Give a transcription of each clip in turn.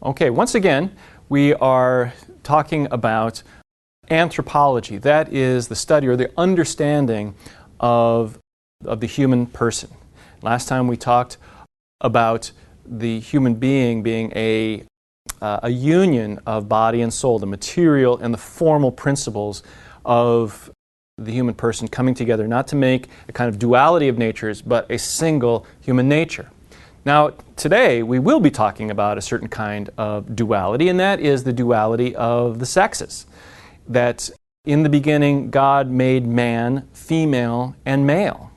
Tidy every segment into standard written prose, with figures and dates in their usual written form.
Okay, once again, we are talking about anthropology. That is the study or the understanding of the human person. Last time we talked about the human being a union of body and soul, the material and the formal principles of the human person coming together, not to make a kind of duality of natures, but a single human nature. Now, today we will be talking about a certain kind of duality, and that is the duality of the sexes. That in the beginning, God made man, female, and male.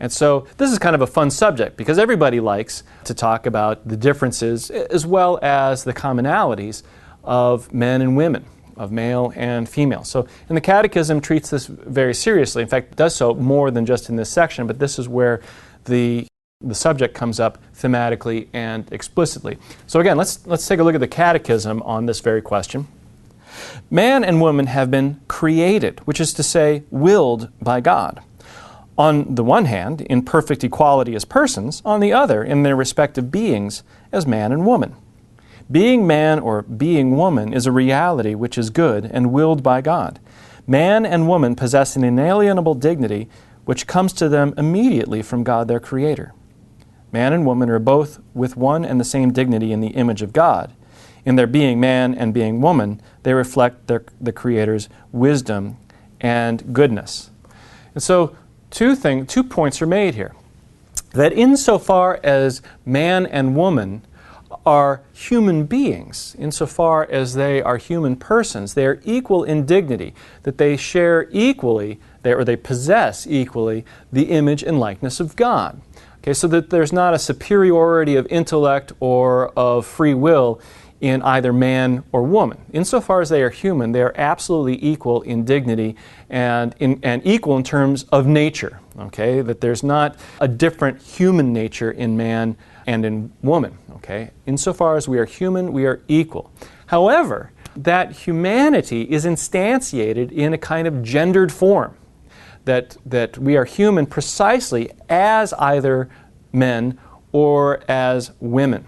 And so this is kind of a fun subject because everybody likes to talk about the differences as well as the commonalities of men and women, of male and female. So, and the Catechism treats this very seriously. In fact, it does so more than just in this section, but this is where the subject comes up thematically and explicitly. So again, let's take a look at the Catechism on this very question. Man and woman have been created, which is to say, willed by God. On the one hand, in perfect equality as persons, on the other, in their respective beings as man and woman. Being man or being woman is a reality which is good and willed by God. Man and woman possess an inalienable dignity which comes to them immediately from God their Creator. Man and woman are both with one and the same dignity in the image of God. In their being man and being woman, they reflect the Creator's wisdom and goodness. And so, two points are made here. That insofar as man and woman are human beings, insofar as they are human persons, they are equal in dignity, that they share equally, they possess equally the image and likeness of God. Okay, so that there's not a superiority of intellect or of free will in either man or woman. Insofar as they are human, they are absolutely equal in dignity and equal in terms of nature. Okay, that there's not a different human nature in man and in woman. Okay, insofar as we are human, we are equal. However, that humanity is instantiated in a kind of gendered form. That we are human precisely as either men or as women.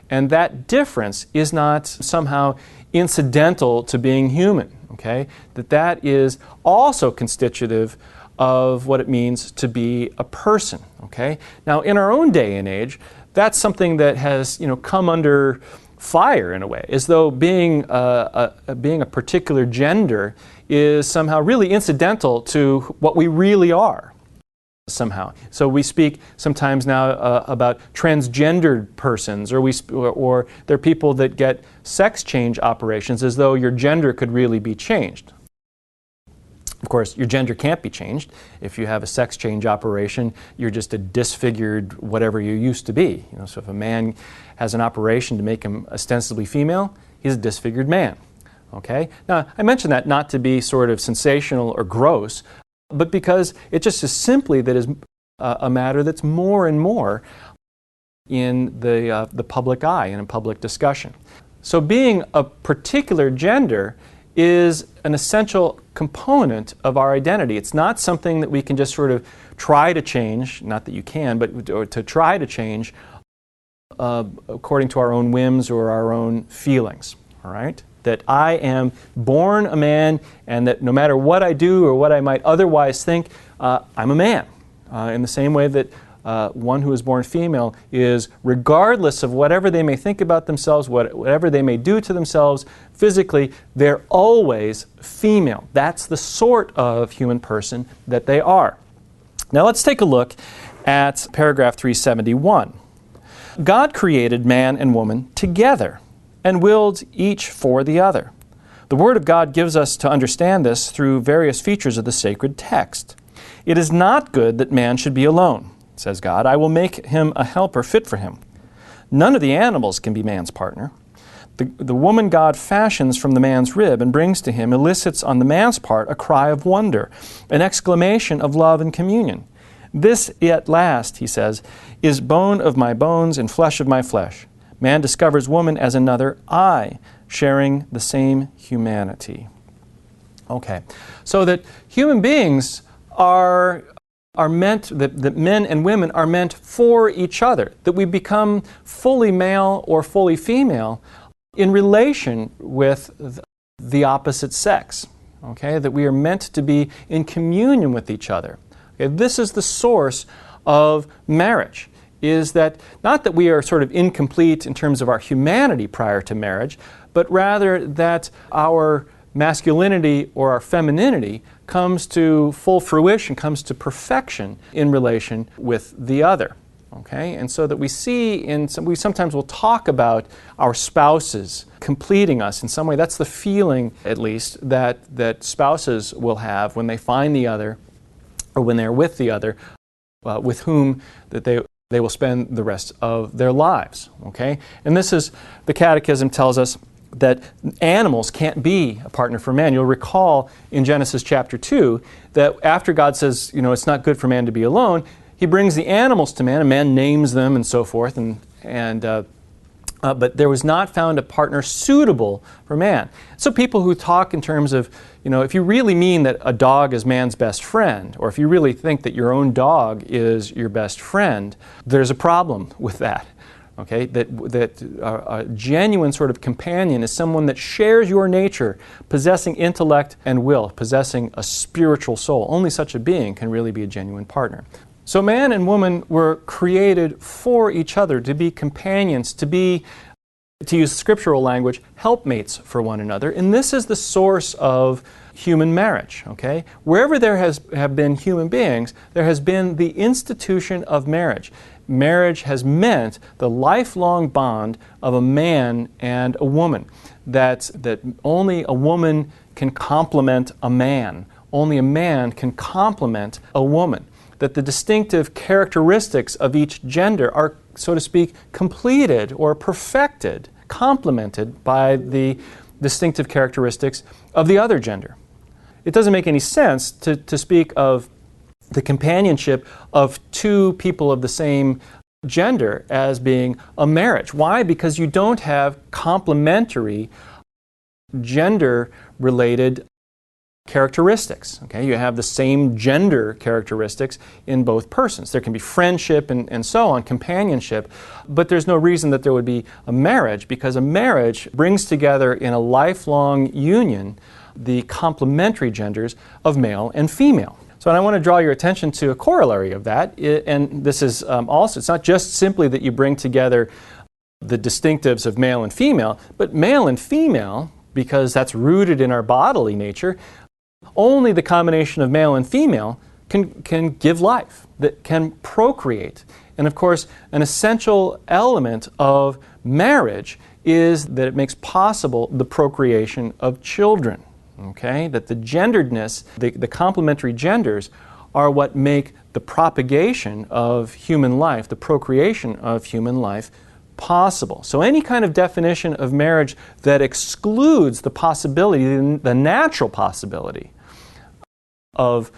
And that difference is not somehow incidental to being human, okay? That is also constitutive of what it means to be a person, okay? Now, in our own day and age, that's something that has, come under fire in a way, as though being a particular gender is somehow really incidental to what we really are, somehow. So we speak sometimes now about transgendered persons, or there are people that get sex change operations as though your gender could really be changed. Of course, your gender can't be changed. If you have a sex change operation, you're just a disfigured whatever you used to be. So if a man has an operation to make him ostensibly female, he's a disfigured man. Okay? Now, I mention that not to be sort of sensational or gross, but because it just is simply that is a matter that's more and more in the public eye and in public discussion. So being a particular gender is an essential component of our identity. It's not something that we can just sort of try to change, not that you can, but to try to change according to our own whims or our own feelings. All right? That I am born a man, and that no matter what I do or what I might otherwise think, I'm a man. In the same way that one who is born female is, regardless of whatever they may think about themselves, whatever they may do to themselves physically, they're always female. That's the sort of human person that they are. Now let's take a look at paragraph 371. God created man and woman together and willed each for the other. The Word of God gives us to understand this through various features of the sacred text. It is not good that man should be alone, says God. I will make him a helper fit for him. None of the animals can be man's partner. The woman God fashions from the man's rib and brings to him elicits on the man's part a cry of wonder, an exclamation of love and communion. This at last, he says, is bone of my bones and flesh of my flesh. Man discovers woman as another I, sharing the same humanity. Okay, so that human beings are meant, that men and women are meant for each other, that we become fully male or fully female in relation with the opposite sex. Okay, that we are meant to be in communion with each other. Okay, this is the source of marriage, is that not that we are sort of incomplete in terms of our humanity prior to marriage, but rather that our masculinity or our femininity comes to full fruition, comes to perfection in relation with the other. Okay, and so that we see we sometimes will talk about our spouses completing us in some way. That's the feeling, at least, that spouses will have when they find the other, or when they're with the other, with whom that they will spend the rest of their lives. Okay, and this is, the Catechism tells us that animals can't be a partner for man. You'll recall in Genesis chapter 2 that after God says, it's not good for man to be alone, He brings the animals to man, and man names them and so forth, but there was not found a partner suitable for man. So people who talk in terms of, if you really mean that a dog is man's best friend, or if you really think that your own dog is your best friend, there's a problem with that. Okay, that a genuine sort of companion is someone that shares your nature, possessing intellect and will, possessing a spiritual soul. Only such a being can really be a genuine partner. So man and woman were created for each other, to be companions, to use scriptural language, helpmates for one another. And this is the source of human marriage. Okay? Wherever there have been human beings, there has been the institution of marriage. Marriage has meant the lifelong bond of a man and a woman. That only a woman can complement a man. Only a man can complement a woman. That the distinctive characteristics of each gender are, so to speak, completed or perfected, complemented by the distinctive characteristics of the other gender. It doesn't make any sense to speak of the companionship of two people of the same gender as being a marriage. Why? Because you don't have complementary gender-related characteristics. Okay? You have the same gender characteristics in both persons. There can be friendship and so on, companionship, but there's no reason that there would be a marriage, because a marriage brings together in a lifelong union the complementary genders of male and female. So I want to draw your attention to a corollary of that, and this is also, it's not just simply that you bring together the distinctives of male and female, but male and female, because that's rooted in our bodily nature. Only the combination of male and female can give life, that can procreate. And of course, an essential element of marriage is that it makes possible the procreation of children. Okay? That the genderedness, the complementary genders, are what make the propagation of human life, the procreation of human life, possible. So any kind of definition of marriage that excludes the possibility, the natural possibility of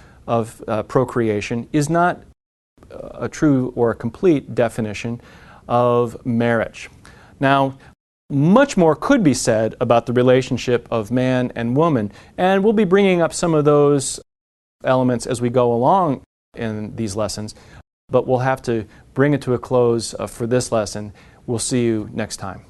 procreation, is not a true or a complete definition of marriage. Now, much more could be said about the relationship of man and woman, and we'll be bringing up some of those elements as we go along in these lessons, but we'll have to bring it to a close for this lesson. We'll see you next time.